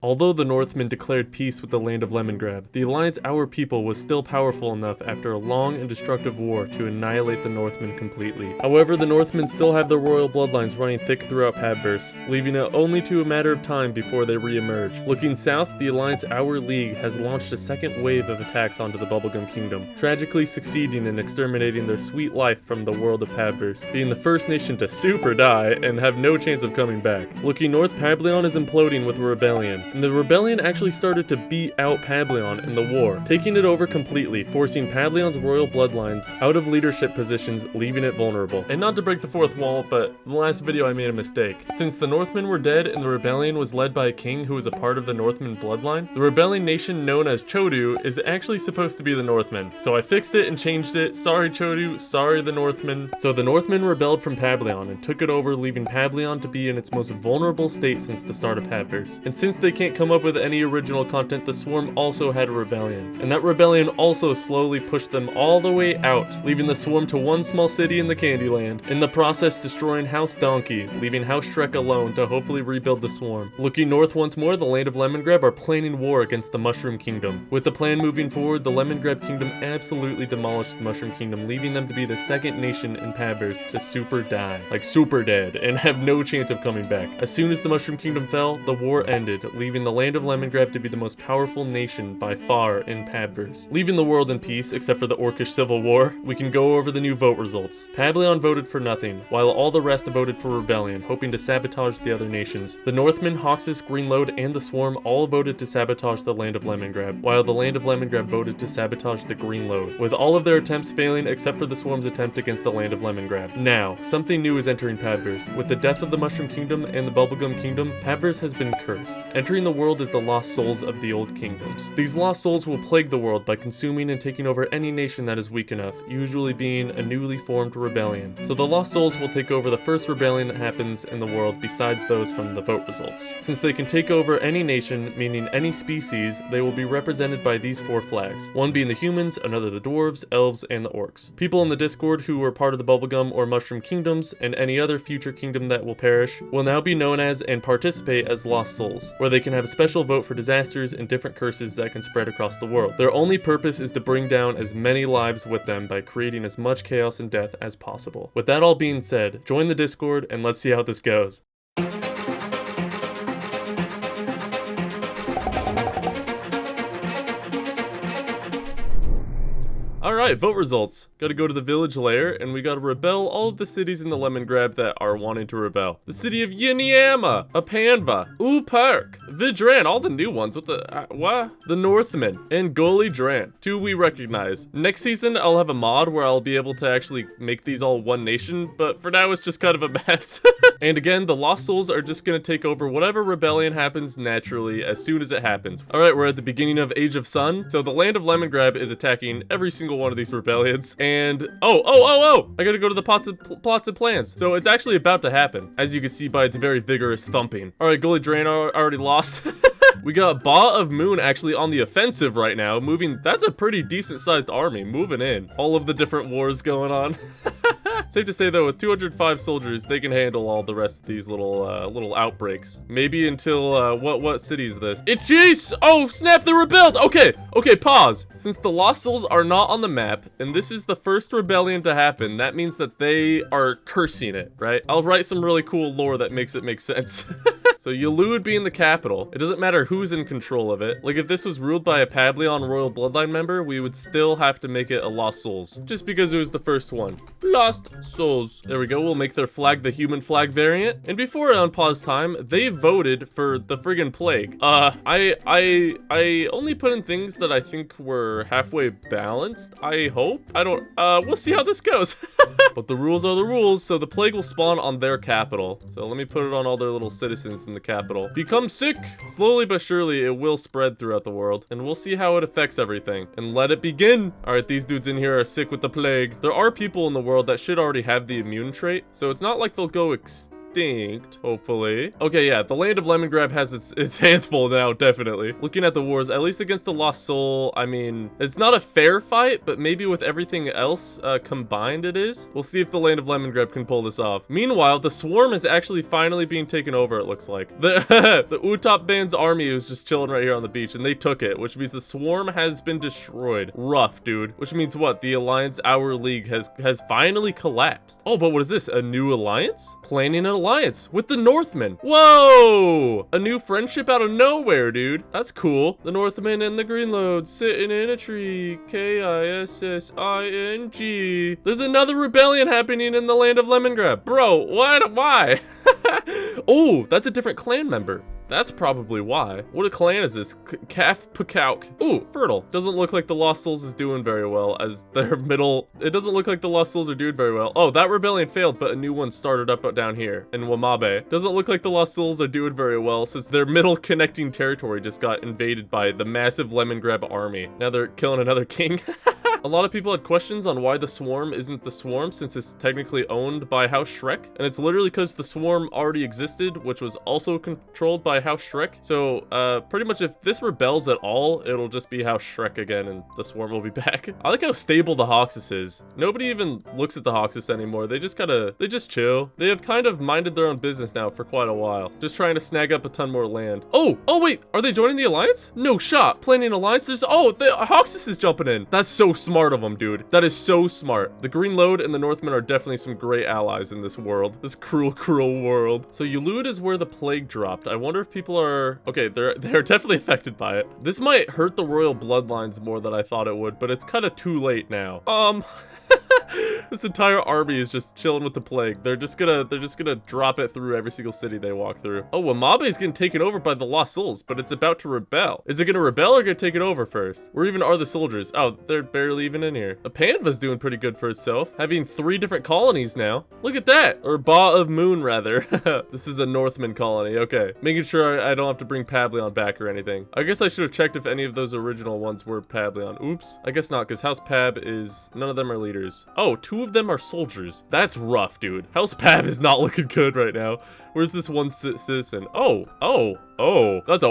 Although the Northmen declared peace with the land of Lemongrab, the alliance Our People was still powerful enough after a long and destructive war to annihilate the Northmen completely. However, the Northmen still have their royal bloodlines running thick throughout Pabverse, leaving it only to a matter of time before they re-emerge. Looking south, the alliance Our League has launched a second wave of attacks onto the Bubblegum Kingdom, tragically succeeding in exterminating their sweet life from the world of Pabverse, being the first nation to super die and have no chance of coming back. Looking north, Pableon is imploding with a rebellion, and the rebellion actually started to beat out Pableon in the war, taking it over completely, forcing Pableon's royal bloodlines out of leadership positions, leaving it vulnerable. And not to break the fourth wall, but in the last video I made a mistake. Since the Northmen were dead and the rebellion was led by a king who was a part of the Northman bloodline, the rebelling nation known as Chodu is actually supposed to be the Northmen. So I fixed it and changed it. Sorry Chodu, sorry the Northmen. So the Northmen rebelled from Pableon and took it over, leaving Pableon to be in its most vulnerable state since the start of Pabverse. And since they can't come up with any original content, the Swarm also had a rebellion. And that rebellion also slowly pushed them all the way out, leaving the Swarm to one small city in the Candyland. In the process, destroying House Donkey, leaving House Shreck alone to hopefully rebuild the Swarm. Looking north once more, the land of Lemongrab are planning war against the Mushroom Kingdom. With the plan moving forward, the Lemongrab Kingdom absolutely demolished the Mushroom Kingdom, leaving them to be the second nation in Pabverse to super die. Like super dead, and have no chance of coming back. As soon as the Mushroom Kingdom fell, the war ended, leaving the land of Lemongrab to be the most powerful nation by far in Pabverse. Leaving the world in peace, except for the Orcish Civil War, we can go over the new vote results. Pableon voted for nothing, while all the rest voted for rebellion, hoping to sabotage the other nations. The Northmen, Hoxus, Greenload, and the Swarm all voted to sabotage the land of Lemongrab, while the land of Lemongrab voted to sabotage the Greenload, with all of their attempts failing except for the Swarm's attempt against the land of Lemongrab. Now, something new is entering Pabverse. With the death of the Mushroom Kingdom and the Bubblegum Kingdom, Pabverse has been cursed. Entering the world is the lost souls of the old kingdoms. These lost souls will plague the world by consuming and taking over any nation that is weak enough, usually being a newly formed rebellion. So the lost souls will take over the first rebellion that happens in the world besides those from the vote results. Since they can take over any nation, meaning any species, they will be represented by these four flags. One being the humans, another the dwarves, elves, and the orcs. People in the Discord who were part of the Bubblegum or Mushroom Kingdoms, and any other future kingdom that will perish, will now be known as and participate as lost souls, where they can have a special vote for disasters and different curses that can spread across the world. Their only purpose is to bring down as many lives with them by creating as much chaos and death as possible. With that all being said, join the Discord and let's see how this goes. Alright, vote results. Gotta go to the village lair, and we gotta rebel all of the cities in the Lemongrab that are wanting to rebel. The city of Yiniama, Apanva, Park, Vidran, all the new ones. What the, what? The Northmen, and Goli Dran. Two we recognize. Next season, I'll have a mod where I'll be able to actually make these all one nation, but for now, it's just kind of a mess. And again, the Lost Souls are just gonna take over whatever rebellion happens naturally as soon as it happens. Alright, we're at the beginning of Age of Sun, so the land of Lemongrab is attacking every single one of these rebellions, and I gotta go to the plots and plans. So it's actually about to happen, as you can see by its very vigorous thumping. All right, Gully Drain already lost. We got Ba of Moon actually on the offensive right now, moving. That's a pretty decent sized army moving in. All of the different wars going on. Safe to say though, with 205 soldiers, they can handle all the rest of these little outbreaks. Maybe until what city is this? Jeez! Oh snap! They rebelled. Okay, pause. Since the Lost Souls are not on the map, and this is the first rebellion to happen, that means that they are cursing it, right? I'll write some really cool lore that makes it make sense. So Yalu would be in the capital. It doesn't matter who's in control of it. Like if this was ruled by a Pableon royal bloodline member, we would still have to make it a Lost Souls, just because it was the first one. Lost Souls. There we go. We'll make their flag the human flag variant. And before I unpause time, they voted for the friggin' plague. I only put in things that I think were halfway balanced. I hope. I don't. We'll see how this goes. But the rules are the rules, so the plague will spawn on their capital. So let me put it on all their little citizens in the capital. Become sick! Slowly but surely, it will spread throughout the world, and we'll see how it affects everything. And let it begin! Alright, these dudes in here are sick with the plague. There are people in the world that should already have the immune trait, so it's not like they'll go extinct, hopefully. Okay, yeah, the land of Lemongrab has its hands full now, definitely. Looking at the wars, at least against the Lost Soul, I mean, it's not a fair fight, but maybe with everything else combined it is. We'll see if the land of Lemongrab can pull this off. Meanwhile, the swarm is actually finally being taken over, it looks like. The Utop band's army was just chilling right here on the beach, and they took it, which means the swarm has been destroyed. Rough, dude. Which means what? The Alliance Our League has finally collapsed. Oh, but what is this? A new alliance? Planning an alliance with the Northmen. Whoa! A new friendship out of nowhere, dude. That's cool. The Northmen and the Greenload sitting in a tree. K-I-S-S-I-N-G. There's another rebellion happening in the land of Lemongrab. Bro, what? Why? Oh, that's a different clan member. That's probably why. What a clan is this? Calf Pakauk. Ooh, fertile. Doesn't look like the Lost Souls is doing very well as their middle. It doesn't look like the Lost Souls are doing very well. Oh, that rebellion failed, but a new one started up down here in Wamabe. Doesn't look like the Lost Souls are doing very well since their middle connecting territory just got invaded by the massive Lemongrab army. Now they're killing another king. A lot of people had questions on why the swarm isn't the swarm since it's technically owned by House Shmekk, and it's literally because the swarm already existed, which was also controlled by House Shmekk. So pretty much if this rebels at all, it'll just be House Shmekk again and the swarm will be back. I like how stable the Hoxus is. Nobody even looks at the Hoxus anymore. They just chill. They have kind of minded their own business now for quite a while, just trying to snag up a ton more land. Oh wait, are they joining the alliance? No shot. Planning alliances. Oh, the Hoxus is jumping in. That's so smart of them, dude. That is so smart. The Greenload and the Northmen are definitely some great allies in this world. This cruel, cruel world. So Yulud is where the plague dropped. I wonder if people are... Okay, they're definitely affected by it. This might hurt the royal bloodlines more than I thought it would, but it's kind of too late now. This entire army is just chilling with the plague. They're just gonna drop it through every single city they walk through. Oh, Wamabe is getting taken over by the Lost Souls, but it's about to rebel. Is it gonna rebel or gonna take it over first? Where even are the soldiers? Oh, they're barely even in here. Panva's doing pretty good for itself, having 3 different colonies now. Look at that, or Ba of Moon rather. This is a Northman colony. Okay, making sure I don't have to bring Pableon back or anything. I guess I should have checked if any of those original ones were Pableon. Oops, I guess not, because House Pab is none of them are leaders. Oh, 2 of them are soldiers. That's rough, dude. House Pab is not looking good right now. Where's this one citizen? Oh, that's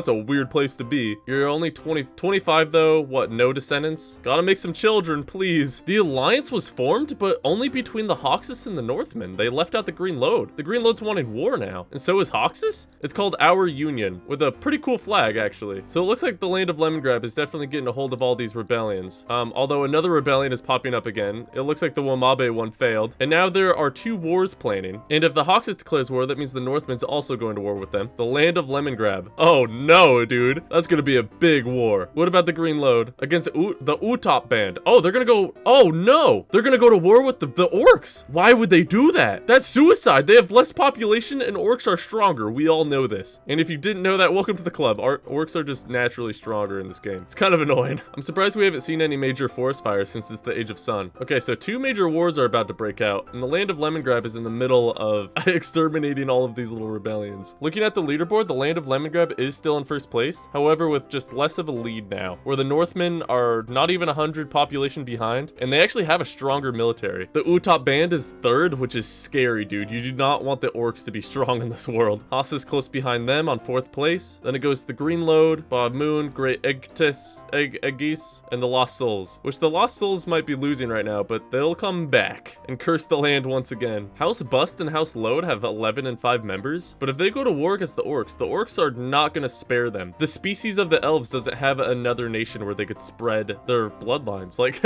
a weird place to be. You're only 25 though. What, no descendants? Gotta make some children, please. The alliance was formed, but only between the Hoxus and the Northmen. They left out the Greenload. The Greenload's wanting war now, and so is Hoxus. It's called Our Union, with a pretty cool flag, actually. So it looks like the land of Lemongrab is definitely getting a hold of all these rebellions. Although another rebellion is popping up again. It looks like the Wamabe one failed, and now there are 2 wars planning. And if the Hoxus declares war, that means the Northmen's also going to war with them. The land of Lemongrab. Oh no, dude. That's gonna be a big war. What about the Greenload against the Utop band? Oh, they're gonna go... Oh no! They're gonna go to war with the orcs. Why would they do that? That's suicide. They have less population and orcs are stronger. We all know this. And if you didn't know that, welcome to the club. Orcs are just naturally stronger in this game. It's kind of annoying. I'm surprised we haven't seen any major forest fires since it's the Age of Sun. Okay, so 2 major wars are about to break out, and the land of Lemongrab is in the middle of exterminating all of these little rebellions. Looking at the leaderboard, the land of Lemongrab is still in first place, however with just less of a lead now, where the Northmen are not even 100 population behind, and they actually have a stronger military. The Utop band is 3rd, which is scary, dude. You do not want the orcs to be strong in this world. Haas is close behind them on 4th place. Then it goes to the Greenload, Bob Moon, Great Egis, and the Lost Souls, which the Lost Souls might be losing right now, but they'll come back and curse the land once again. House Bust and House Load have 11 and 5 members, but if they go to war against the orcs are not gonna spare them. The species of the elves doesn't have another nation where they could spread their bloodlines. Like,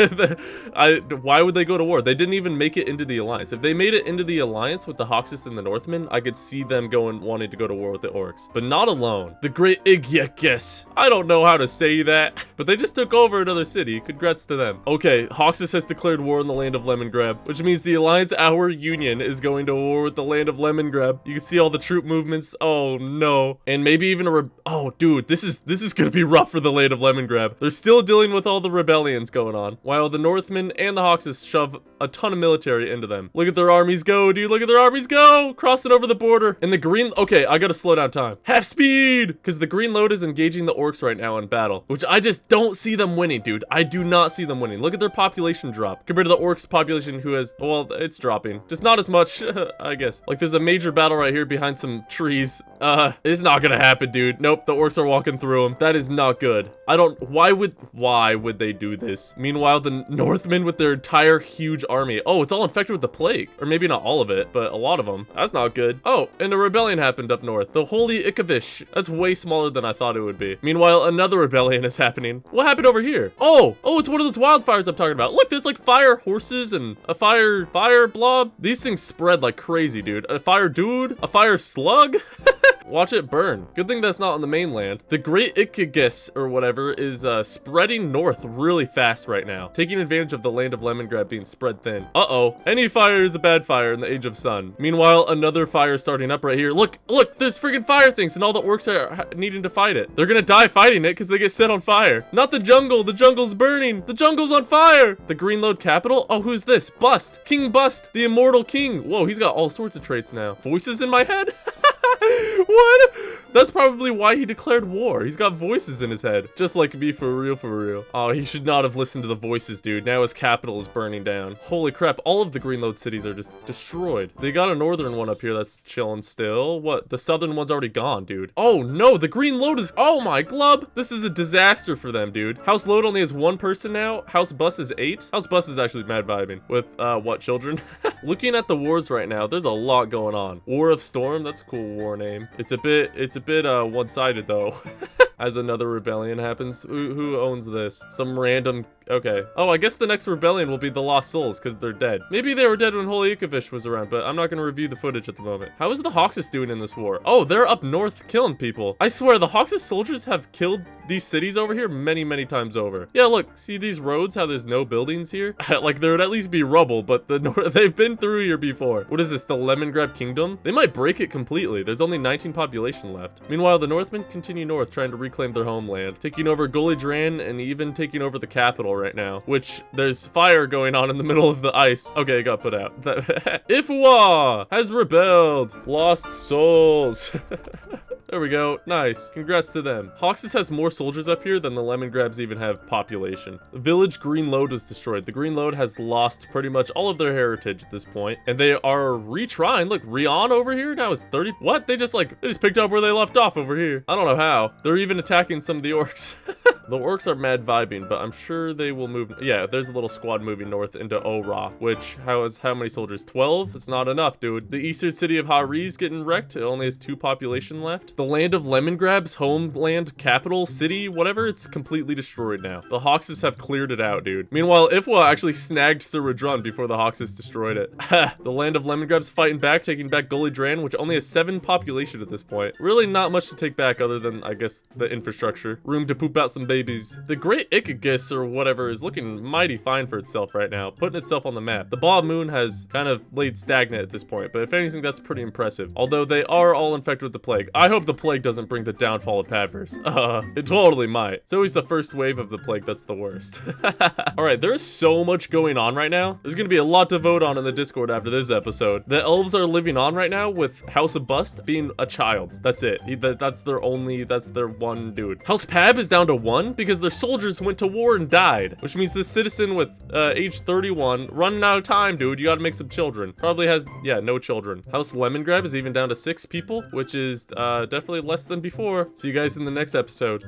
why would they go to war? They didn't even make it into the alliance. If they made it into the alliance with the Hoxus and the Northmen, I could see them wanting to go to war with the orcs, but not alone. The Great Igyekes. I don't know how to say that, but they just took over another city. Congrats to them. Okay, Hoxus has declared war on the land of Lemongrab, which means the Alliance Our Union is going to war with the land of Lemongrab. You can see all the troop movements. Oh no. And maybe even oh dude, this is gonna be rough for the land of Lemongrab. They're still dealing with all the rebellions going on, while the Northmen and the Hoxus shove a ton of military into them. Look at their armies go, dude. Look at their armies go, crossing over the border. And the green... Okay, I gotta slow down time. Half speed! Because the Greenload is engaging the orcs right now in battle, which I just don't see them winning, dude. I do not see them winning. Look at their population shouldn't drop. Compared to the orcs population who has, well, it's dropping. Just not as much, I guess. Like, there's a major battle right here behind some trees. It's not gonna happen, dude. Nope, the orcs are walking through them. That is not good. Why would they do this? Meanwhile, the Northmen with their entire huge army. Oh, it's all infected with the plague. Or maybe not all of it, but a lot of them. That's not good. Oh, and a rebellion happened up north. The Holy Ikavish. That's way smaller than I thought it would be. Meanwhile, another rebellion is happening. What happened over here? Oh, it's one of those wildfires I'm talking about. Look, there's like fire horses and a fire blob. These things spread like crazy, dude. A fire dude, a fire slug. Watch it burn. Good thing that's not on the mainland. The Great Ikagis, or whatever, is spreading north really fast right now, taking advantage of the land of Lemongrab being spread thin. Uh-oh. Any fire is a bad fire in the Age of Sun. Meanwhile, another fire starting up right here. Look, there's freaking fire things, and all the orcs are needing to fight it. They're gonna die fighting it because they get set on fire. Not the jungle. The jungle's burning. The jungle's on fire. The Greenload capital? Oh, who's this? Bust. King Bust, the immortal king. Whoa, he's got all sorts of traits now. Voices in my head? What? That's probably why he declared war. He's got voices in his head. Just like me, for real, for real. Oh, he should not have listened to the voices, dude. Now his capital is burning down. Holy crap, all of the Greenload cities are just destroyed. They got a northern one up here that's chilling still. What? The southern one's already gone, dude. Oh no, the Greenload is, oh my glub. This is a disaster for them, dude. House Load only has 1 person now. House Bus is 8. House Bus is actually mad vibing with, what, children? Looking at the wars right now, there's a lot going on. War of Storm, that's a cool war name. It's a bit one-sided though. As another rebellion happens. Who owns this? Some random, okay. Oh, I guess the next rebellion will be the Lost Souls because they're dead. Maybe they were dead when Holy Ikavish was around, but I'm not gonna review the footage at the moment. How is the Hoxus doing in this war? Oh, they're up north killing people. I swear, the Hoxus soldiers have killed these cities over here many, many times over. Yeah, look, see these roads, how there's no buildings here? Like, there would at least be rubble, but they've been through here before. What is this, the Lemongrab Kingdom? They might break it completely. There's only 19 population left. Meanwhile, the Northmen continue north, trying to reclaim their homeland, taking over Gulidran and even taking over the capital right now, which there's fire going on in the middle of the ice. Okay, it got put out. Ifwa has rebelled. Lost souls. There we go. Nice. Congrats to them. Hoxus has more soldiers up here than the Lemongrabs even have population. The village Greenload was destroyed. The Greenload has lost pretty much all of their heritage at this point, and they are retrying. Look, Rion over here now is 30. What? They just picked up where they left off over here. I don't know how. They're even attacking some of the orcs. The orcs are mad vibing, but I'm sure they will move. Yeah, there's a little squad moving north into Ora, which how many soldiers? 12? It's not enough, dude. The eastern city of Hari's getting wrecked. It only has 2 population left. The land of Lemongrab's homeland, capital, city, whatever, it's completely destroyed now. The Hoxus have cleared it out, dude. Meanwhile, Ifwa actually snagged Siradrun before the Hoxus destroyed it. The land of Lemongrab's fighting back, taking back Gulidran, which only has 7 population at this point. Really not much to take back other than, I guess, the infrastructure. Room to poop out some babies. The Great Ikagis or whatever is looking mighty fine for itself right now, putting itself on the map. The Bob Moon has kind of laid stagnant at this point, but if anything, that's pretty impressive. Although they are all infected with the plague. I hope the plague doesn't bring the downfall of Pabverse. It totally might. It's always the first wave of the plague that's the worst. Alright, there's so much going on right now. There's gonna be a lot to vote on in the Discord after this episode. The elves are living on right now with House of Bust being a child. That's it. That's their one dude. House Pab is down to 1 because their soldiers went to war and died, which means this citizen with age 31 running out of time, dude. You gotta make some children. Probably has, yeah, no children. House Lemongrab is even down to 6 people, which is definitely less than before. See you guys in the next episode.